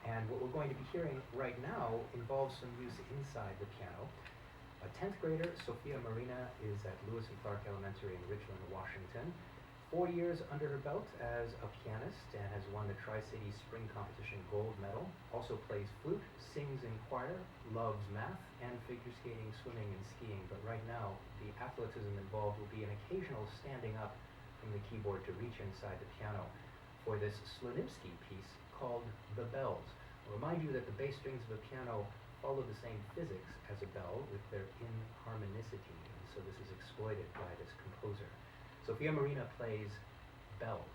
And what we're going to be hearing right now involves some use inside the piano. A 10th grader, Sofia Marina, is at Lewis and Clark Elementary in Richland, Washington. 4 years under her belt as a pianist and has won the Tri-City Spring Competition gold medal. Also plays flute, sings in choir, loves math and figure skating, swimming, and skiing. But right now, the athleticism involved will be an occasional standing up from the keyboard to reach inside the piano for this Slonimsky piece called The Bells. I'll remind you that the bass strings of a piano follow the same physics as a bell with their inharmonicity, and so this is exploited by this composer. Sofia Marina plays Bells.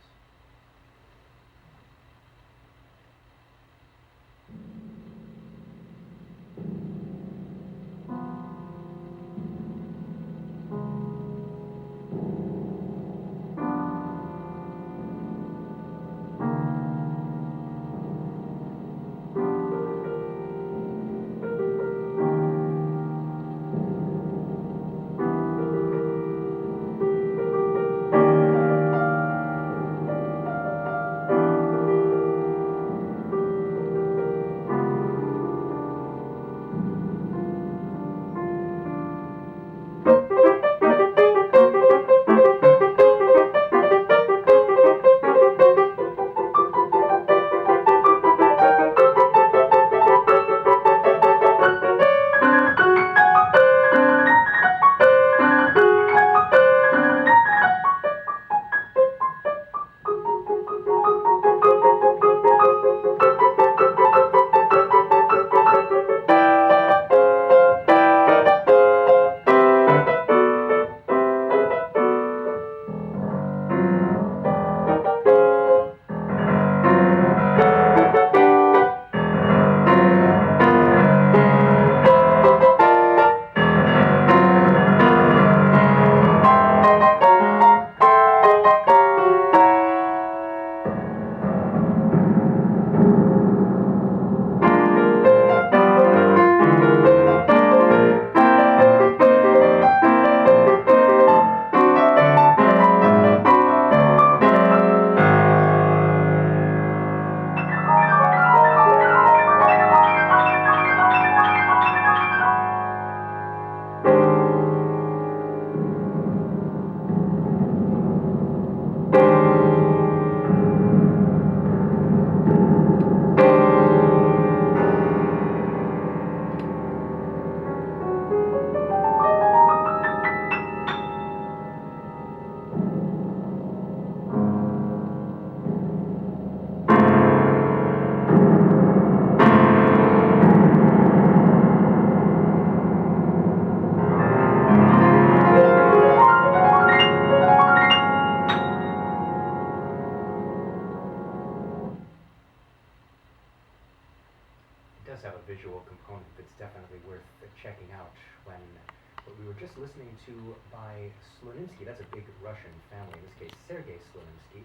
Have a visual component that's definitely worth checking out. When what we were just listening to by Slonimsky, that's a big Russian family, in this case Sergey Slonimsky,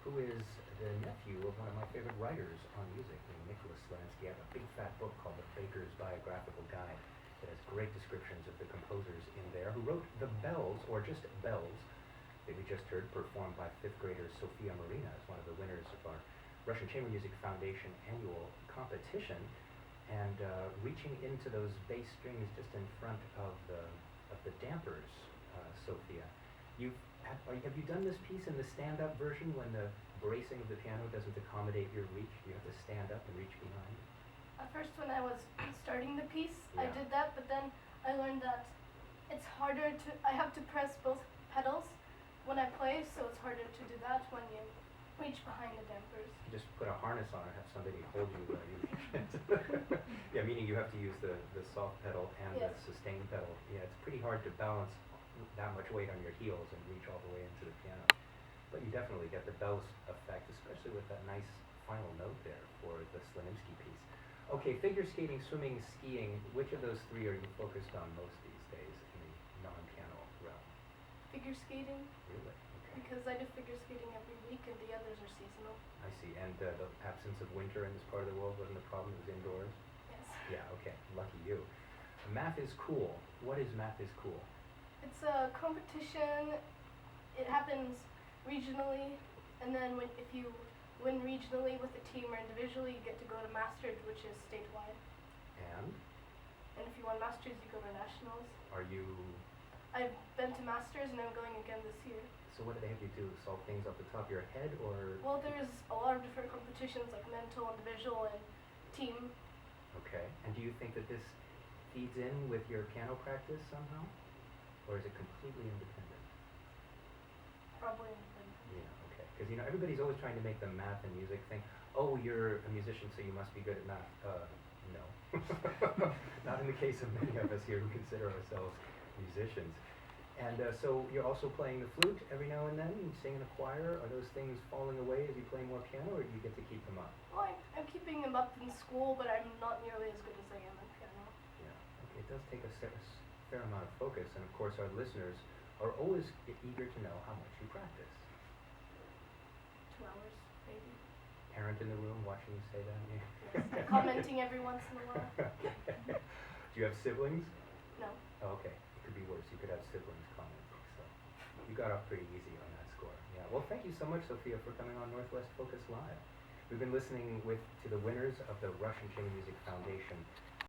who is the nephew of one of my favorite writers on music, named Nicholas Slonimsky. I have a big fat book called The Baker's Biographical Guide that has great descriptions of the composers in there, who wrote The Bells, or just Bells, that we just heard performed by 5th grader Sofia Marina as one of the winners of our Russian Chamber Music Foundation annual competition. And reaching into those bass strings just in front of the dampers, Sofia. Have you done this piece in the stand-up version when the bracing of the piano doesn't accommodate your reach? You have to stand up and reach behind? At first, when I was starting the piece, Yeah. I did that, but then I learned that it's harder to. I have to press both pedals when I play, so it's harder to do that when you reach behind the dampers. You just put a harness on and have somebody hold you while you reach it. Yeah, meaning you have to use the soft pedal and Yes. the sustain pedal. Yeah, it's pretty hard to balance that much weight on your heels and reach all the way into the piano. But you definitely get the bells effect, especially with that nice final note there for the Slonimsky piece. Okay, figure skating, swimming, skiing, which of those three are you focused on most these days in the non-piano realm? Figure skating, Really? Okay. because I do figure skating every week and the others are seasonal. I see. And the absence of winter in this part of the world wasn't a problem? It was indoors? Yes. Yeah, okay. Lucky you. Math is cool. What is Math is cool? It's a competition. It happens regionally, and then if you win regionally with a team or individually, you get to go to Masters, which is statewide. And And if you won Masters, you go to Nationals. are you, I've been to Masters and I'm going again this year. so what do they have you do? Solve things off the top of your head, or? Well, there's a lot of different competitions like mental, individual, and team. Okay, and do you think that this feeds in with your piano practice somehow? Or is it completely independent? Probably. Yeah, okay. Because, you know, everybody's always trying to make the math and music thing, oh, you're a musician, so you must be good at math. No. Not in the case of many of us here who consider ourselves musicians. And so you're also playing the flute every now and then, and sing in a choir. Are those things falling away as you play more piano, or do you get to keep them up? Well, I'm keeping them up in school, but I'm not nearly as good as I am at piano. Yeah, okay, it does take a fair amount of focus, and of course our listeners are always eager to know how much you practice. 2 hours, maybe. Parent in the room watching you say that? Yes. Commenting every once in a while. Do you have siblings? No. Oh, okay, it could be worse. You could have siblings commenting, so you got off pretty easy on that score. Yeah, well, thank you so much, Sofia, for coming on Northwest Focus Live. We've been listening to the winners of the Russian Chamber Music Foundation